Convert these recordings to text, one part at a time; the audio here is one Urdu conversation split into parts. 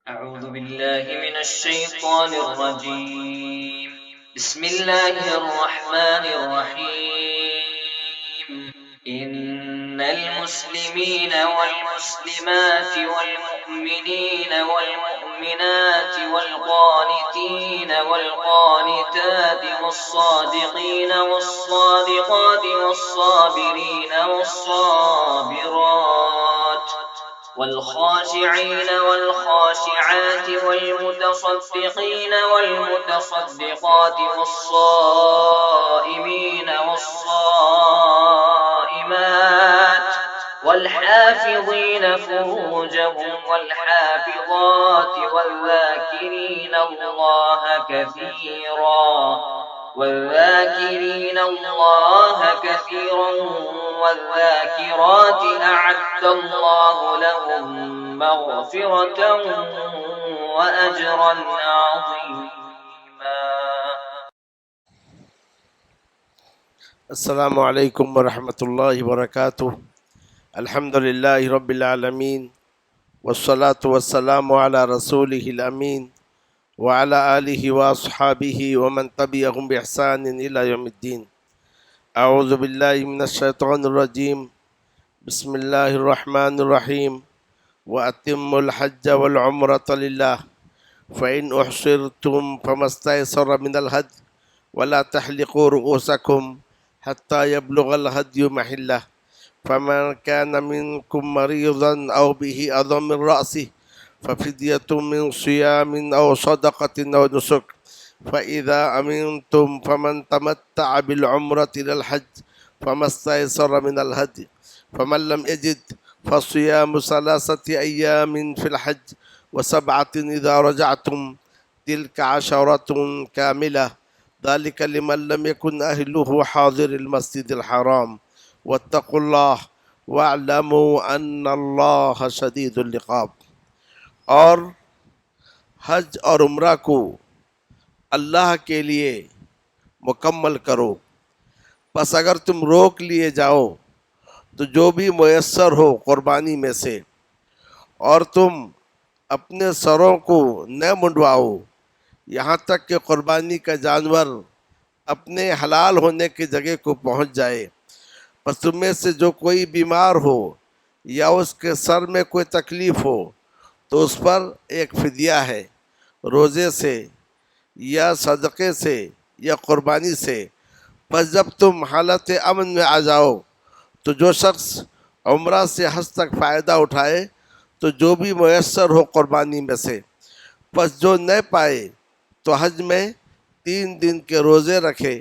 أعوذ بالله من الشيطان الرجيم. بسم الله الرحمن الرحيم. إن المسلمين والمسلمات والمؤمنين والمؤمنات والقانتين والقانتات والصادقين والصادقات والصابرين والصابرات والخاشعين والخاشعات والمتصدقين والمتصدقات والصائمين والصائمات والحافظين فروجهم والحافظات والذاكرين الله كثيرا والذاكرات أعد الله لهم مغفرة وأجرا عظيما. السلام علیکم ورحمۃ اللہ وبرکاتہ. الحمد للہ رب العالمین والصلاة والسلام علی رسولہ الامین وعلی آلہ واصحابہ ومن تبعہم بإحسان الی یوم الدین. اعوذ باللہ من الشیطان الرجیم. بسم اللہ الرحمن الرحیم. وأتموا الحج والعمرة للہ فإن أحصرتم فما استيسر من الهدي ولا تحلقوا رؤوسكم حتى يبلغ الهدي محله فمن كان منكم مريضا أو به أذى من رأسه ففدية من صيام أو صدقة أو نسك فإذا أمنتم فمن تمتع بالعمرة إلى الحج فما استيسر من الهدي فمن لم يجد فصيام 3 أيام في الحج و7 إذا رجعتم تلك 10 كاملة ذلك لمن لم يكن أهله حاضر المسجد الحرام واتقوا الله واعلموا أن الله شديد العقاب. اور حج اور عمرہ کو اللہ کے لیے مکمل کرو. پس اگر تم روک لیے جاؤ تو جو بھی میسر ہو قربانی میں سے، اور تم اپنے سروں کو نہ منڈواؤ یہاں تک کہ قربانی کا جانور اپنے حلال ہونے کی جگہ کو پہنچ جائے. پس تم میں سے جو کوئی بیمار ہو یا اس کے سر میں کوئی تکلیف ہو تو اس پر ایک فدیہ ہے، روزے سے یا صدقے سے یا قربانی سے. پس جب تم حالت امن میں آ جاؤ تو جو شخص عمرہ سے حج تک فائدہ اٹھائے تو جو بھی میسر ہو قربانی میں سے. پس جو نہ پائے تو حج میں 3 دن کے روزے رکھے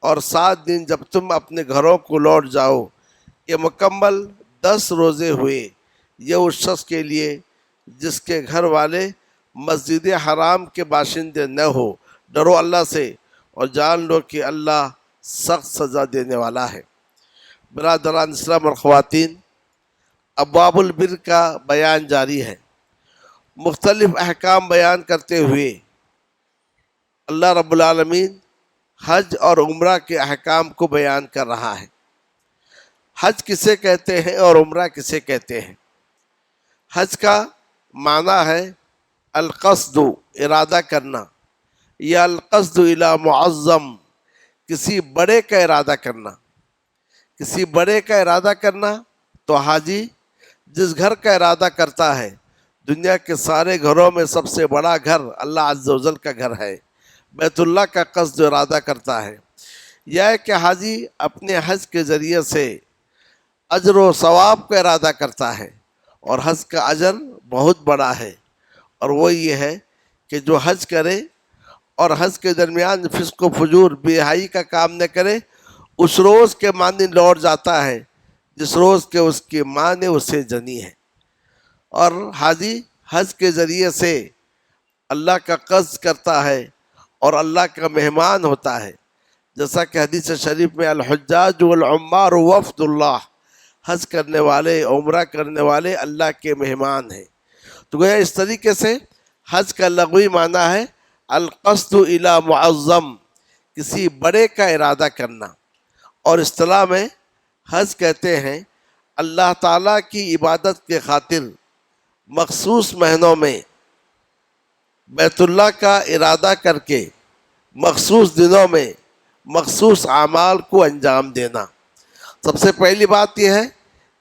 اور 7 دن جب تم اپنے گھروں کو لوٹ جاؤ. یہ مکمل 10 روزے ہوئے. یہ اس شخص کے لیے جس کے گھر والے مسجد حرام کے باشندے نہ ہو. ڈرو اللہ سے اور جان لو کہ اللہ سخت سزا دینے والا ہے. برادران اسلام اور خواتین، ابواب البر کا بیان جاری ہے. مختلف احکام بیان کرتے ہوئے اللہ رب العالمین حج اور عمرہ کے احکام کو بیان کر رہا ہے. حج کسے کہتے ہیں اور عمرہ کسے کہتے ہیں؟ حج کا معنی ہے القصد، ارادہ کرنا، یا القصد الی معظم، کسی بڑے کا ارادہ کرنا. کسی بڑے کا ارادہ کرنا تو حاجی جس گھر کا ارادہ کرتا ہے، دنیا کے سارے گھروں میں سب سے بڑا گھر اللہ عز و جل کا گھر ہے، بیت اللہ کا قصد ارادہ کرتا ہے. یا کہ حاجی اپنے حج کے ذریعے سے اجر و ثواب کا ارادہ کرتا ہے، اور حج کا اجر بہت بڑا ہے. اور وہ یہ ہے کہ جو حج کرے اور حج کے درمیان فسق و فجور بے حیائی کا کام نہ کرے، اس روز کے مانند لوٹ جاتا ہے جس روز کے اس کی ماں نے اسے جنی ہے. اور حاجی حج کے ذریعے سے اللہ کا قصد کرتا ہے اور اللہ کا مہمان ہوتا ہے. جیسا کہ حدیث شریف میں الحجاج والعمار وفد اللہ، حج کرنے والے عمرہ کرنے والے اللہ کے مہمان ہیں. تو گویا اس طریقے سے حج کا لغوی معنی ہے القصد الی معظم، کسی بڑے کا ارادہ کرنا. اور اصطلاح میں حج کہتے ہیں اللہ تعالیٰ کی عبادت کے خاطر مخصوص مہینوں میں بیت اللہ کا ارادہ کر کے مخصوص دنوں میں مخصوص اعمال کو انجام دینا۔ سب سے پہلی بات یہ ہے،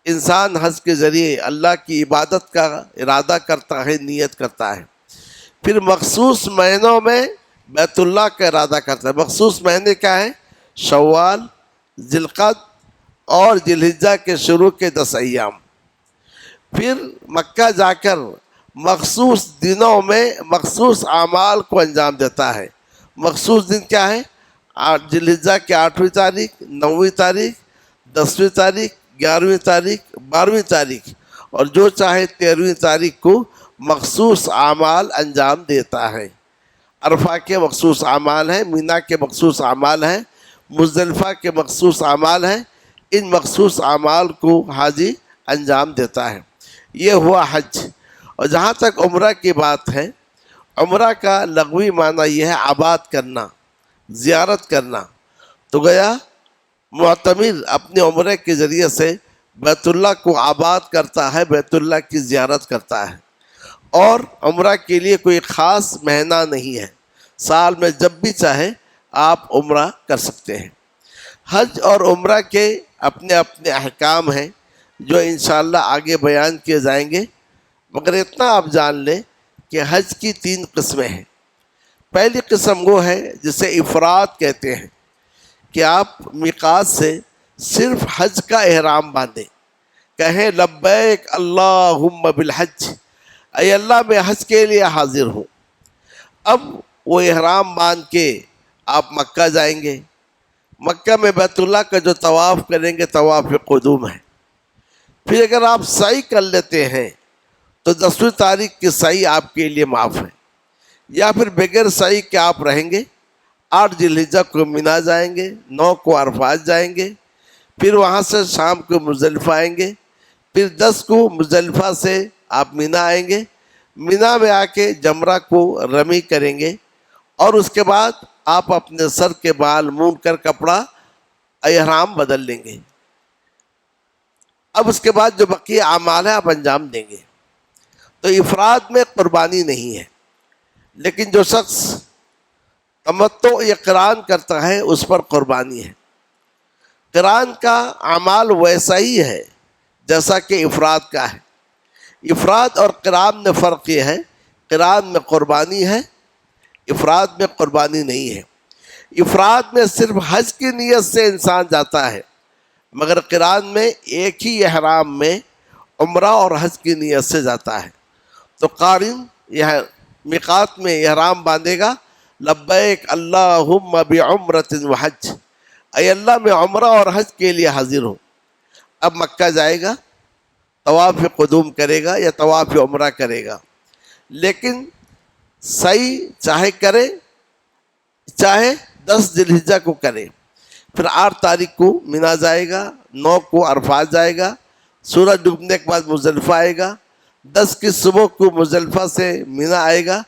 انسان حج کے ذریعے اللہ کی عبادت کا ارادہ کرتا ہے، نیت کرتا ہے۔ پھر مخصوص مہینوں میں بیت اللہ کا ارادہ کرتا ہے۔ مخصوص مہینے کیا ہے؟ شوال، ذی القعدہ اور ذی الحجہ کے شروع کے 10 ایام۔ پھر مکہ جا کر مخصوص دنوں میں مخصوص اعمال کو انجام دیتا ہے۔ مخصوص دن کیا ہے؟ ذی الحجہ کی 8ویں تاریخ، 9ویں تاریخ، 10ویں تاریخ، 11ویں تاریخ، 12ویں تاریخ، اور جو چاہے 13ویں تاریخ کو مخصوص اعمال انجام دیتا ہے۔ عرفہ کے مخصوص اعمال ہیں، مینا کے مخصوص اعمال ہیں، مزدلفہ کے مخصوص اعمال ہیں۔ ان مخصوص اعمال کو حاجی انجام دیتا ہے۔ یہ ہوا حج۔ اور جہاں تک عمرہ کی بات ہے، عمرہ کا لغوی معنی یہ ہے آباد کرنا، زیارت کرنا۔ تو گیا معتمر اپنے عمرے کے ذریعے سے بیت اللہ کو آباد کرتا ہے، بیت اللہ کی زیارت کرتا ہے۔ اور عمرہ کے لیے کوئی خاص مہینہ نہیں ہے، سال میں جب بھی چاہے آپ عمرہ کر سکتے ہیں۔ حج اور عمرہ کے اپنے اپنے احکام ہیں جو انشاءاللہ آگے بیان کیے جائیں گے، مگر اتنا آپ جان لیں کہ حج کی 3 قسمیں ہیں۔ پہلی قسم وہ ہے جسے افراد کہتے ہیں، کہ آپ میقات سے صرف حج کا احرام باندھیں، کہیں لبیک اللہم بالحج، اے اللہ میں حج کے لیے حاضر ہوں۔ اب وہ احرام باندھ کے آپ مکہ جائیں گے۔ مکہ میں بیت اللہ کا جو طواف کریں گے طواف قدوم ہے۔ پھر اگر آپ سعی کر لیتے ہیں تو 10ویں تاریخ کی سعی آپ کے لیے معاف ہے، یا پھر بغیر سعی کے آپ رہیں گے۔ 8 ذی الحجہ کو مینا جائیں گے، 9 کو عرفات جائیں گے، پھر وہاں سے شام کو مزدلفہ آئیں گے، پھر 10 کو مزدلفہ سے آپ مینا آئیں گے۔ مینا میں آ کے جمرہ کو رمی کریں گے، اور اس کے بعد آپ اپنے سر کے بال مونڈ کر کپڑا احرام بدل لیں گے۔ اب اس کے بعد جو بقیہ اعمال ہیں آپ انجام دیں گے۔ تو افراد میں قربانی نہیں ہے، لیکن جو شخص تمتع یا قران کرتا ہے اس پر قربانی ہے۔ قران کا اعمال ویسا ہی ہے جیسا کہ افراد کا ہے۔ افراد اور قران میں فرق یہ ہے، قران میں قربانی ہے، افراد میں قربانی نہیں ہے۔ افراد میں صرف حج کی نیت سے انسان جاتا ہے، مگر قران میں ایک ہی احرام میں عمرہ اور حج کی نیت سے جاتا ہے۔ تو قارن یہ میقات میں احرام باندھے گا، لبیک اللہم بعمرۃ وحج، اے اللہ میں عمرہ اور حج کے لیے حاضر ہوں۔ اب مکہ جائے گا، طواف قدوم کرے گا یا طواف عمرہ کرے گا، لیکن سعی چاہے کرے چاہے 10 ذی الحجہ کو کرے۔ پھر 8 تاریخ کو مینا جائے گا، 9 کو عرفات جائے گا، سورج ڈوبنے کے بعد مزدلفہ آئے گا، 10 کی صبح کو مزدلفہ سے مینا آئے گا،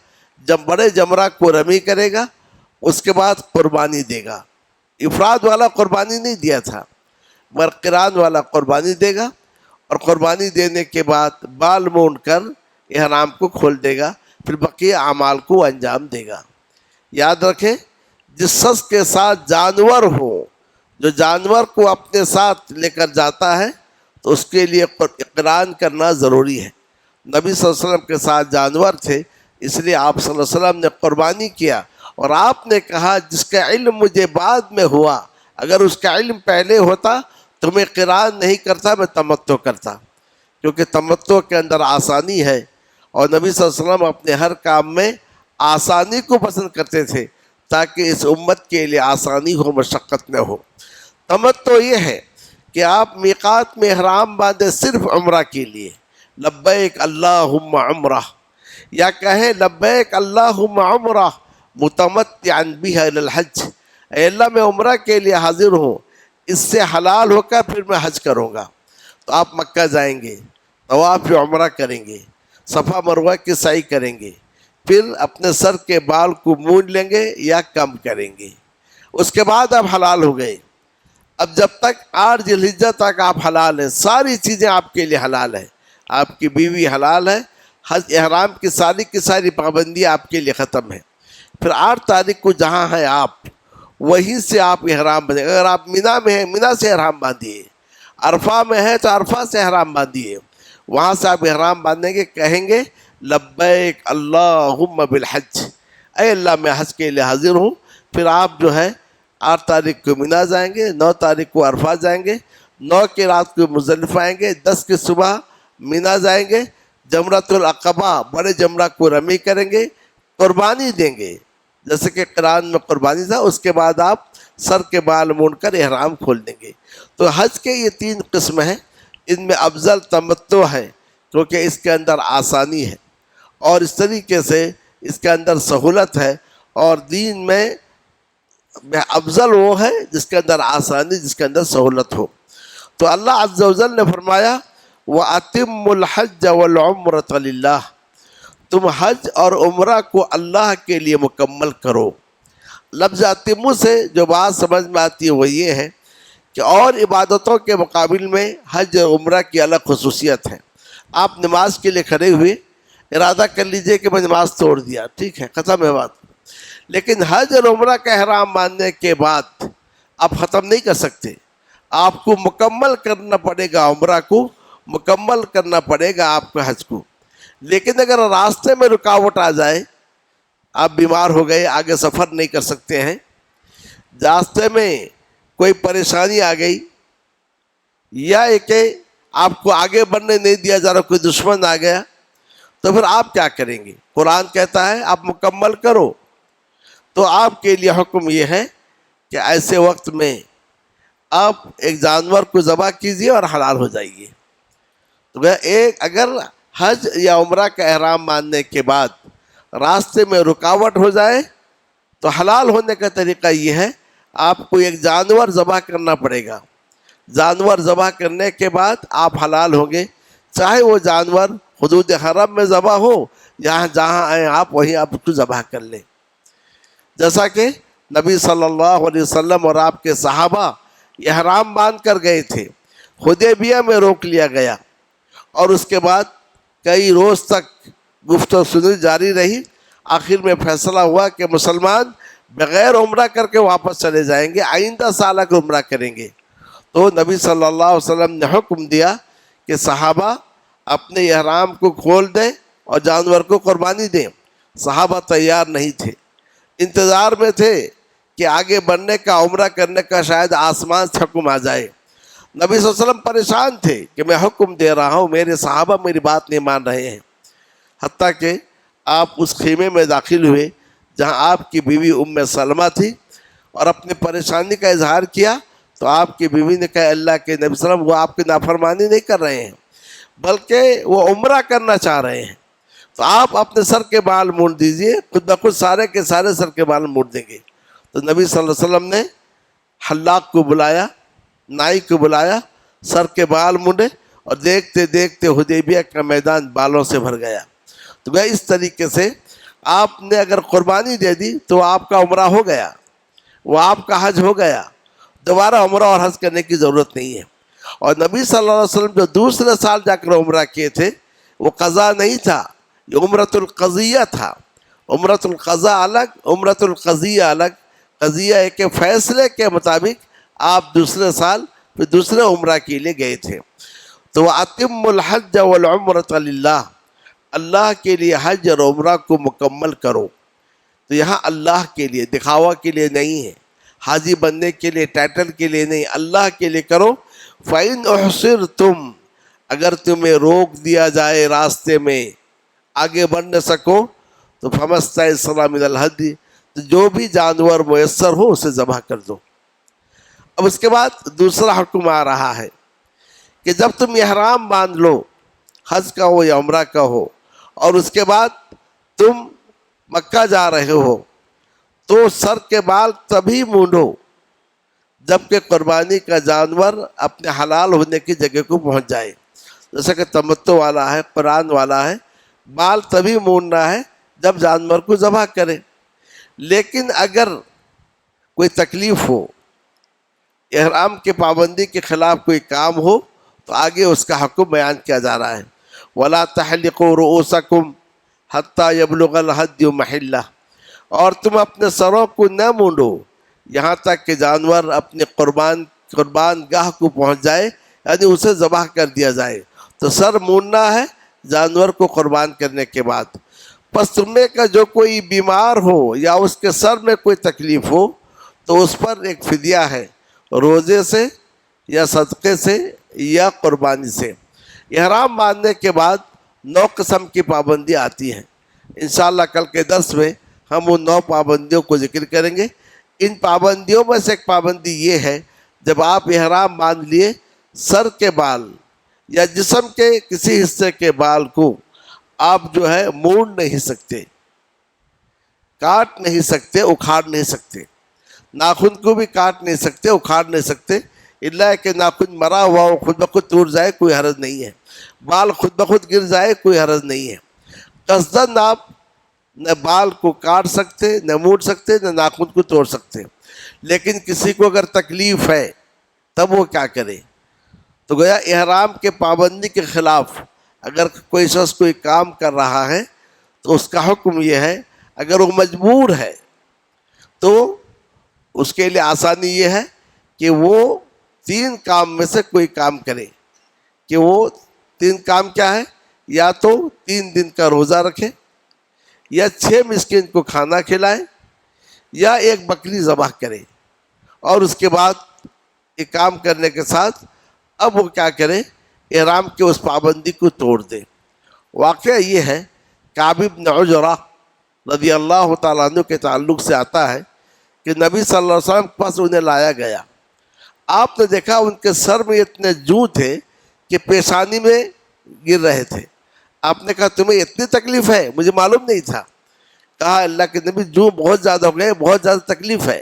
جب بڑے جمرہ کو رمی کرے گا، اس کے بعد قربانی دے گا۔ افراد والا قربانی نہیں دیا تھا، مگر قران والا قربانی دے گا، اور قربانی دینے کے بعد بال مونڈ کر احرام کو کھول دے گا، پھر بقیہ اعمال کو انجام دے گا۔ یاد رکھیں، جس شخص کے ساتھ جانور ہو، جو جانور کو اپنے ساتھ لے کر جاتا ہے، تو اس کے لیے قران کرنا ضروری ہے۔ نبی صلی اللہ علیہ وسلم کے ساتھ جانور تھے، اس لیے آپ صلی اللہ علیہ وسلم نے قربانی کیا، اور آپ نے کہا جس کا علم مجھے بعد میں ہوا، اگر اس کا علم پہلے ہوتا تو میں قران نہیں کرتا، میں تمتع کرتا، کیونکہ تمتع کے اندر آسانی ہے، اور نبی صلی اللہ علیہ وسلم اپنے ہر کام میں آسانی کو پسند کرتے تھے تاکہ اس امت کے لیے آسانی ہو، مشقت نہ ہو۔ تمتع یہ ہے کہ آپ میقات میں احرام باندھے صرف عمرہ کے لیے، لبیک اللہم عمرہ، یا کہیں لبیک اللہم عمرہ متمتعا بہا الی الحج، اے اللہ میں عمرہ کے لیے حاضر ہوں، اس سے حلال ہو کر پھر میں حج کروں گا۔ تو آپ مکہ جائیں گے، طواف عمرہ کریں گے، صفا مروہ کی سعی کریں گے، پھر اپنے سر کے بال کو مونڈ لیں گے یا کم کریں گے، اس کے بعد آپ حلال ہو گئے۔ اب جب تک 8 ذی الحجہ تک آپ حلال ہیں، ساری چیزیں آپ کے لیے حلال ہیں، آپ کی بیوی حلال ہے، حج احرام کی ساری پابندیاں آپ کے لیے ختم ہیں۔ پھر 8 تاریخ کو جہاں ہیں آپ وہیں سے آپ احرام باندھیں۔ اگر آپ مینا میں ہیں مینا سے احرام باندھیے، عرفہ میں ہے تو عرفہ سے احرام باندھیے، وہاں سے آپ احرام باندھیں گے، کہیں گے لبیک اللہم بالحج، اے اللہ میں حج کے لیے حاضر ہوں۔ پھر آپ جو ہے 8 تاریخ کو مینا جائیں گے، 9 تاریخ کو عرفہ جائیں گے، 9 کی رات کو مزدلفہ آئیں گے، 10 کی صبح مینا جائیں گے، جمرۃ العقبہ بڑے جمرہ کو رمی کریں گے، قربانی دیں گے جیسے کہ قرآن میں قربانی تھا، اس کے بعد آپ سر کے بال مونڈ کر احرام کھول دیں گے۔ تو حج کے یہ 3 قسم ہیں، ان میں افضل تمتع ہے کیونکہ اس کے اندر آسانی ہے، اور اس طریقے سے اس کے اندر سہولت ہے، اور دین میں افضل وہ ہے جس کے اندر آسانی، جس کے اندر سہولت ہو۔ تو اللہ عز و جل نے فرمایا وَأَتِمُّ الْحَجَّ وَالْعُمْرَةَ لِلَّهِ، تم حج اور عمرہ کو اللہ کے لیے مکمل کرو۔ لفظ اتمو سے جو بات سمجھ میں آتی ہے وہ یہ ہے کہ اور عبادتوں کے مقابل میں حج اور عمرہ کی الگ خصوصیت ہے۔ آپ نماز کے لیے کھڑے ہوئے، ارادہ کر لیجئے کہ میں نماز توڑ دیا، ٹھیک ہے، ختم ہے بات، لیکن حج اور عمرہ کا احرام باندھنے کے بعد آپ ختم نہیں کر سکتے، آپ کو مکمل کرنا پڑے گا، عمرہ کو مکمل کرنا پڑے گا آپ کو، حج کو۔ لیکن اگر راستے میں رکاوٹ آ جائے، آپ بیمار ہو گئے، آگے سفر نہیں کر سکتے ہیں، راستے میں کوئی پریشانی آ گئی، یا کہ آپ کو آگے بڑھنے نہیں دیا جا رہا، کوئی دشمن آ گیا، تو پھر آپ کیا کریں گے؟ قرآن کہتا ہے آپ مکمل کرو۔ تو آپ کے لیے حکم یہ ہے کہ ایسے وقت میں آپ ایک جانور کو ذبح کیجیے اور حلال ہو جائیے۔ تو اگر حج یا عمرہ کا احرام باندھنے کے بعد راستے میں رکاوٹ ہو جائے تو حلال ہونے کا طریقہ یہ ہے، آپ کو ایک جانور ذبح کرنا پڑے گا، جانور ذبح کرنے کے بعد آپ حلال ہوں گے، چاہے وہ جانور حدود حرم میں ذبح ہو، جہاں آئیں آپ وہیں آپ اس کو ذبح کر لیں۔ جیسا کہ نبی صلی اللہ علیہ وسلم اور آپ کے صحابہ احرام باندھ کر گئے تھے، حدیبیہ میں روک لیا گیا، اور اس کے بعد کئی روز تک گفت و شنید جاری رہی، آخر میں فیصلہ ہوا کہ مسلمان بغیر عمرہ کر کے واپس چلے جائیں گے، آئندہ سال کا عمرہ کریں گے۔ تو نبی صلی اللہ علیہ وسلم نے حکم دیا کہ صحابہ اپنے احرام کو کھول دیں اور جانور کو قربانی دیں۔ صحابہ تیار نہیں تھے، انتظار میں تھے کہ آگے بڑھنے کا، عمرہ کرنے کا شاید آسمان سے حکم آ جائے۔ نبی صلی اللہ علیہ وسلم پریشان تھے کہ میں حکم دے رہا ہوں، میرے صحابہ میری بات نہیں مان رہے ہیں، حتیٰ کہ آپ اس خیمے میں داخل ہوئے جہاں آپ کی بیوی ام سلمہ تھی، اور اپنی پریشانی کا اظہار کیا، تو آپ کی بیوی نے کہا اللہ کے نبی صلی اللہ علیہ وسلم وہ آپ کی نافرمانی نہیں کر رہے ہیں بلکہ وہ عمرہ کرنا چاہ رہے ہیں، تو آپ اپنے سر کے بال مونڈ دیجئے، خود بخود سارے کے سارے سر کے بال مونڈ دیں گے۔ تو نبی صلی اللہ علیہ وسلم نے حلاق کو بلایا، نائی کو بلایا، سر کے بال مونڈے، اور دیکھتے دیکھتے حدیبیہ کا میدان بالوں سے بھر گیا۔ تو اس طریقے سے آپ نے اگر قربانی دے دی تو آپ کا عمرہ ہو گیا، وہ آپ کا حج ہو گیا، دوبارہ عمرہ اور حج کرنے کی ضرورت نہیں ہے۔ اور نبی صلی اللہ علیہ وسلم جو دوسرے سال جا کر عمرہ کیے تھے وہ قضا نہیں تھا، یہ عمرۃ القضیہ تھا۔ عمرۃ القضا الگ، عمرۃ القضیہ الگ۔ قضیہ ہے کہ فیصلے کے مطابق آپ دوسرے سال پھر دوسرے عمرہ کے لیے گئے تھے۔ تو وَأَتِمُّ الْحَجَّ وَالْعُمْرَةَ لِلَّهِ، اللہ کے لیے حج اور عمرہ کو مکمل کرو۔ تو یہاں اللہ کے لیے، دکھاوا کے لیے نہیں ہے، حاجی بننے کے لیے، ٹائٹل کے لیے نہیں، اللہ کے لیے کرو۔ فَإِنْ أُحْصِرْتُمْ، اگر تمہیں روک دیا جائے راستے میں، آگے بڑھ نہ سکو، تو فَمَا اسْتَيْسَرَ مِنَ الْهَدْيِ، تو جو بھی جانور میسر ہو اسے ذبح کر دو۔ اب اس کے بعد دوسرا حکم آ رہا ہے کہ جب تم احرام باندھ لو، حج کا ہو یا عمرہ کا ہو، اور اس کے بعد تم مکہ جا رہے ہو، تو سر کے بال تبھی مونڈو جبکہ قربانی کا جانور اپنے حلال ہونے کی جگہ کو پہنچ جائے۔ جیسا کہ تمتع والا ہے، قرآن والا ہے، بال تبھی مونڈنا ہے جب جانور کو ذبح کرے۔ لیکن اگر کوئی تکلیف ہو، احرام کے پابندی کے خلاف کوئی کام ہو، تو آگے اس کا حکم بیان کیا جا رہا ہے۔ ولا تحلقوا رؤوسکم حتی یبلغ الہدی محلہ، اور تم اپنے سروں کو نہ مونڈو یہاں تک کہ جانور اپنے قربان گاہ کو پہنچ جائے، یعنی اسے ذبح کر دیا جائے۔ تو سر مونڈنا ہے جانور کو قربان کرنے کے بعد۔ پس تم میں کا جو کوئی بیمار ہو یا اس کے سر میں کوئی تکلیف ہو تو اس پر ایک فدیہ ہے، روزے سے یا صدقے سے یا قربانی سے۔ احرام باندھنے کے بعد 9 قسم کی پابندی آتی ہیں۔ انشاءاللہ کل کے درس میں ہم ان 9 پابندیوں کو ذکر کریں گے۔ ان پابندیوں میں سے ایک پابندی یہ ہے، جب آپ احرام باندھ لیے، سر کے بال یا جسم کے کسی حصے کے بال کو آپ جو ہے مونڈ نہیں سکتے، کاٹ نہیں سکتے، اکھاڑ نہیں سکتے۔ ناخن کو بھی کاٹ نہیں سکتے، اکھاڑ نہیں سکتے، الا کہ ناخن مرا ہوا ہو، خود بخود ٹوٹ جائے، کوئی حرج نہیں ہے۔ بال خود بخود گر جائے، کوئی حرج نہیں ہے۔ قصداً آپ نہ بال کو کاٹ سکتے، نہ موڑ سکتے، نہ ناخن کو توڑ سکتے۔ لیکن کسی کو اگر تکلیف ہے تب وہ کیا کرے؟ تو گویا احرام کے پابندی کے خلاف اگر کوئی شخص کوئی کام کر رہا ہے تو اس کا حکم یہ ہے، اگر وہ مجبور ہے تو اس کے لیے آسانی یہ ہے کہ وہ 3 کام میں سے کوئی کام کرے۔ کہ وہ 3 کام کیا ہے؟ یا تو 3 دن کا روزہ رکھے، یا 6 مسکین کو کھانا کھلائے، یا 1 بکری ذبح کرے۔ اور اس کے بعد یہ کام کرنے کے ساتھ اب وہ کیا کرے؟ احرام کے اس پابندی کو توڑ دے۔ واقعہ یہ ہے، کعب بن عجرہ رضی اللہ تعالیٰ عنہ کے تعلق سے آتا ہے کہ نبی صلی اللہ علیہ وسلم کے پاس انہیں لایا گیا۔ آپ نے دیکھا ان کے سر میں اتنے جو تھے کہ پیشانی میں گر رہے تھے۔ آپ نے کہا تمہیں اتنی تکلیف ہے؟ مجھے معلوم نہیں تھا۔ کہا اللہ کے نبی جو بہت زیادہ ہو گئے، بہت زیادہ تکلیف ہے۔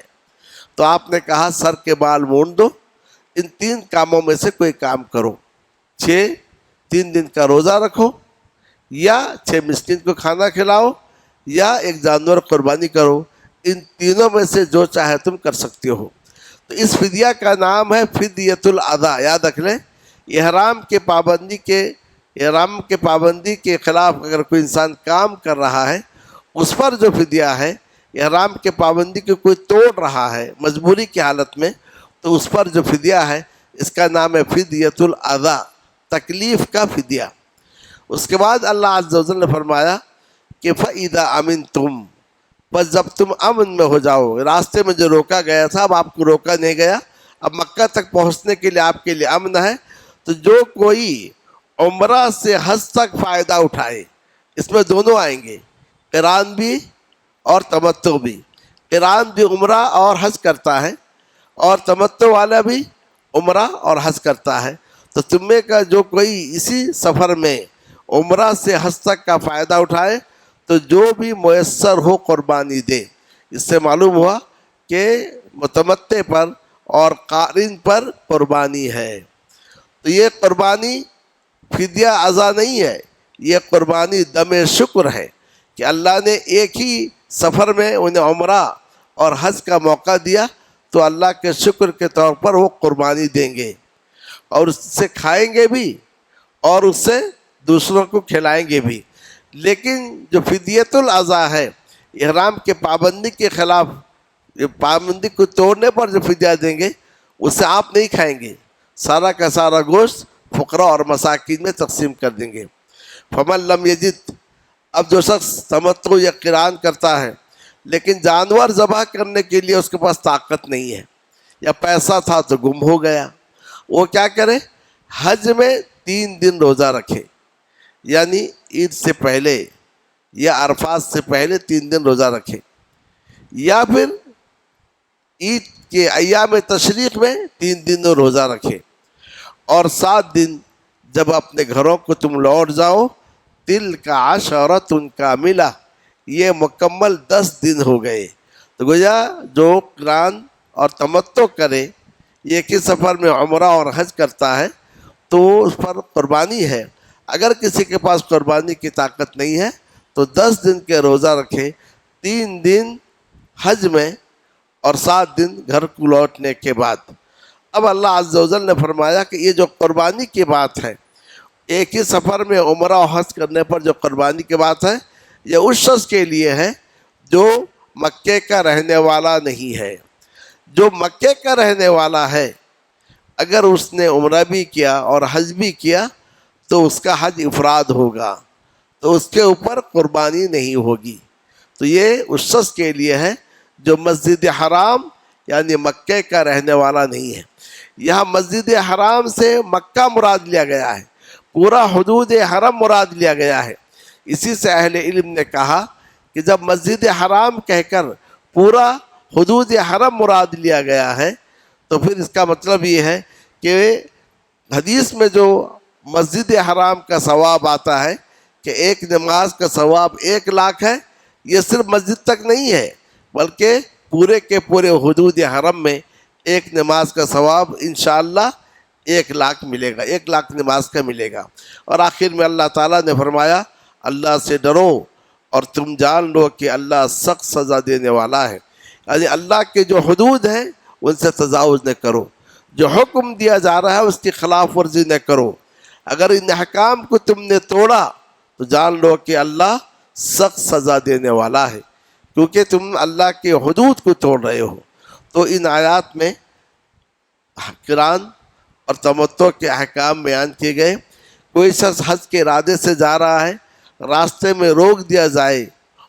تو آپ نے کہا سر کے بال مونڈ دو، ان 3 کاموں میں سے کوئی کام کرو۔ 3 دن کا روزہ رکھو، یا 6 مسکین کو کھانا کھلاؤ، یا 1 جانور قربانی کرو۔ ان تینوں میں سے جو چاہے تم کر سکتے ہو۔ تو اس فدیہ کا نام ہے فدیۃ الاضحیٰ۔ یاد رکھ لیں، احرام کے پابندی کے خلاف اگر کوئی انسان کام کر رہا ہے، اس پر جو فدیہ ہے، احرام کے پابندی کو کوئی توڑ رہا ہے مجبوری کی حالت میں، تو اس پر جو فدیہ ہے اس کا نام ہے فدیۃ الاضحیٰ، تکلیف کا فدیہ۔ اس کے بعد اللہ عز و جل نے فرمایا کہ فَإِذَا أَمِنْتُمْ، بس جب تم امن میں ہو جاؤ۔ راستے میں جو روکا گیا تھا اب آپ کو روکا نہیں گیا، اب مکہ تک پہنچنے کے لیے آپ کے لیے امن ہے۔ تو جو کوئی عمرہ سے حج تک فائدہ اٹھائے، اس میں دونوں آئیں گے، قران بھی اور تمتع بھی۔ قران بھی عمرہ اور حج کرتا ہے، اور تمتع والا بھی عمرہ اور حج کرتا ہے۔ تو تم میں کا جو کوئی اسی سفر میں عمرہ سے حج تک کا فائدہ اٹھائے تو جو بھی میسر ہو قربانی دے۔ اس سے معلوم ہوا کہ متمتع پر اور قارن پر قربانی ہے۔ تو یہ قربانی فدیہ اضحیٰ نہیں ہے، یہ قربانی دم شکر ہے کہ اللہ نے ایک ہی سفر میں انہیں عمرہ اور حج کا موقع دیا، تو اللہ کے شکر کے طور پر وہ قربانی دیں گے، اور اس سے کھائیں گے بھی اور اس سے دوسروں کو کھلائیں گے بھی۔ لیکن جو فدیۃ الاضحیٰ ہے، احرام کے پابندی کے خلاف، پابندی کو توڑنے پر جو فدیہ دیں گے، اس سے آپ نہیں کھائیں گے، سارا کا سارا گوشت فقراء اور مساکین میں تقسیم کر دیں گے۔ فمن لم یجد، اب جو شخص تمتع یا قران کرتا ہے لیکن جانور ذبح کرنے کے لیے اس کے پاس طاقت نہیں ہے، یا پیسہ تھا تو گم ہو گیا، وہ کیا کرے؟ حج میں 3 دن روزہ رکھے، یعنی عید سے پہلے یا عرفات سے پہلے 3 دن روزہ رکھے، یا پھر عید کے ایام تشریق میں 3 دن روزہ رکھے، اور 7 دن جب اپنے گھروں کو تم لوٹ جاؤ، تِلْکَ عَشَرَةٌ کاملہ، یہ مکمل 10 دن ہو گئے۔ تو گویا جو قران اور تمتع کرے، یہ کس سفر میں عمرہ اور حج کرتا ہے تو اس پر قربانی ہے۔ اگر کسی کے پاس قربانی کی طاقت نہیں ہے تو 10 دن کے روزہ رکھے، 3 دن حج میں اور 7 دن گھر کو لوٹنے کے بعد۔ اب اللہ عز و جل نے فرمایا کہ یہ جو قربانی کی بات ہے، ایک ہی سفر میں عمرہ و حج کرنے پر جو قربانی کی بات ہے یہ اس شخص کے لیے ہے جو مکے کا رہنے والا نہیں ہے۔ جو مکے کا رہنے والا ہے اگر اس نے عمرہ بھی کیا اور حج بھی کیا تو اس کا حج افراد ہوگا، تو اس کے اوپر قربانی نہیں ہوگی۔ تو یہ اس شخص کے لیے ہے جو مسجد حرام یعنی مکے کا رہنے والا نہیں ہے۔ یہاں مسجد حرام سے مکہ مراد لیا گیا ہے، پورا حدود حرم مراد لیا گیا ہے۔ اسی سے اہل علم نے کہا کہ جب مسجد حرام کہہ کر پورا حدود حرم مراد لیا گیا ہے تو پھر اس کا مطلب یہ ہے کہ حدیث میں جو مسجد حرام کا ثواب آتا ہے کہ ایک نماز کا ثواب 1,00,000 ہے، یہ صرف مسجد تک نہیں ہے بلکہ پورے کے پورے حدود حرم میں ایک نماز کا ثواب انشاءاللہ 1,00,000 ملے گا، 1,00,000 نماز کا ملے گا۔ اور آخر میں اللہ تعالیٰ نے فرمایا اللہ سے ڈرو اور تم جان لو کہ اللہ سخت سزا دینے والا ہے، یعنی اللہ کے جو حدود ہیں ان سے تجاوز نہ کرو، جو حکم دیا جا رہا ہے اس کی خلاف ورزی نہ کرو۔ اگر ان احکام کو تم نے توڑا تو جان لو کہ اللہ سخت سزا دینے والا ہے، کیونکہ تم اللہ کے حدود کو توڑ رہے ہو۔ تو ان آیات میں قران اور تمتع کے احکام بیان کیے گئے۔ کوئی شخص حج کے ارادے سے جا رہا ہے، راستے میں روک دیا جائے،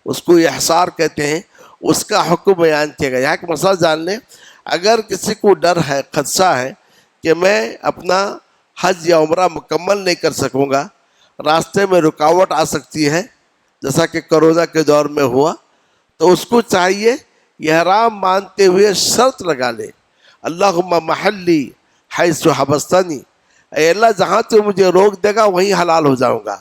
اس کو احصار کہتے ہیں، اس کا حکم بیان کیا گیا۔ یہاں ایک مسئلہ جان لیں، اگر کسی کو ڈر ہے، خدشہ ہے کہ میں اپنا حج یا عمرہ مکمل نہیں کر سکوں گا، راستے میں رکاوٹ آ سکتی ہے جیسا کہ کرونا کے دور میں ہوا، تو اس کو چاہیے احرام مانتے ہوئے شرط لگا لے، اللہم محلی حیث حبستنی، اے اللہ جہاں تو مجھے روک دے گا وہیں حلال ہو جاؤں گا۔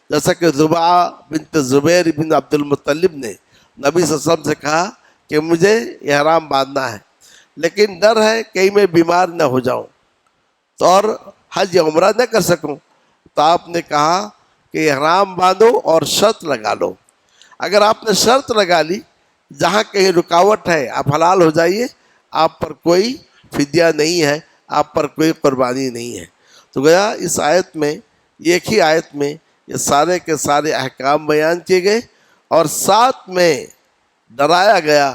جیسا کہ زبعہ بنت زبیر بن عبد المطلب نے نبی صلی اللہ علیہ وسلم سے کہا کہ مجھے احرام باندھنا ہے لیکن ڈر ہے کہیں میں بیمار نہ ہو جاؤں تو اور حج یا عمرہ نہ کر سکوں، تو آپ نے کہا کہ احرام باندھو اور شرط لگا لو۔ اگر آپ نے شرط لگا لی جہاں کہیں رکاوٹ ہے آپ حلال ہو جائیے، آپ پر کوئی فدیہ نہیں ہے، آپ پر کوئی قربانی نہیں ہے۔ تو گویا اس آیت میں، ایک ہی آیت میں یہ سارے کے سارے احکام بیان کیے گئے اور ساتھ میں ڈرایا گیا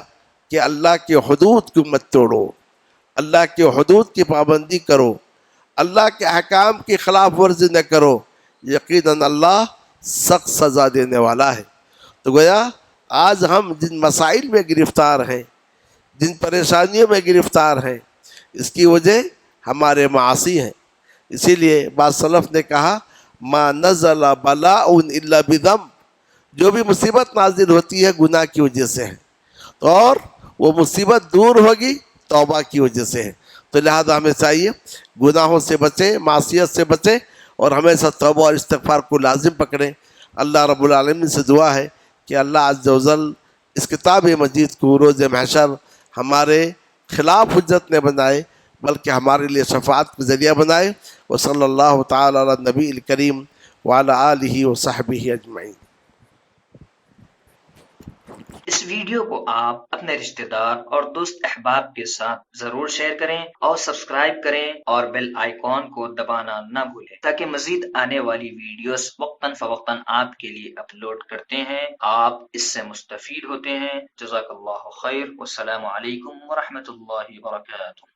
کہ اللہ کے حدود کو مت توڑو، اللہ کے حدود کی پابندی کرو، اللہ کے احکام کی خلاف ورزی نہ کرو، یقیناً اللہ سخت سزا دینے والا ہے۔ تو گویا آج ہم جن مسائل میں گرفتار ہیں، جن پریشانیوں میں گرفتار ہیں، اس کی وجہ ہمارے معاصی ہیں۔ اسی لیے بعض سلف نے کہا ما نزل بلاء الا بذنب، جو بھی مصیبت نازل ہوتی ہے گناہ کی وجہ سے ہے، اور وہ مصیبت دور ہوگی توبہ کی وجہ سے ہے۔ تو لہذا ہمیں چاہیے گناہوں سے بچیں، معصیت سے بچیں اور ہمیشہ توبہ اور استغفار کو لازم پکڑیں۔ اللہ رب العالمین سے دعا ہے کہ اللہ عز و جل اس کتاب مجید کو روز محشر ہمارے خلاف حجت نہ بنائے بلکہ ہمارے لیے شفاعت کا ذریعہ بنائے۔ وصلی اللہ تعالی علی النبی الکریم وعلی آلہ وصحبہ اجمعین۔ اس ویڈیو کو آپ اپنے رشتہ دار اور دوست احباب کے ساتھ ضرور شیئر کریں اور سبسکرائب کریں اور بیل آئیکن کو دبانا نہ بھولیں تاکہ مزید آنے والی ویڈیوز وقتاً فوقتاً آپ کے لیے اپلوڈ کرتے ہیں آپ اس سے مستفید ہوتے ہیں۔ جزاک اللہ خیر، والسلام علیکم ورحمۃ اللہ وبرکاتہ۔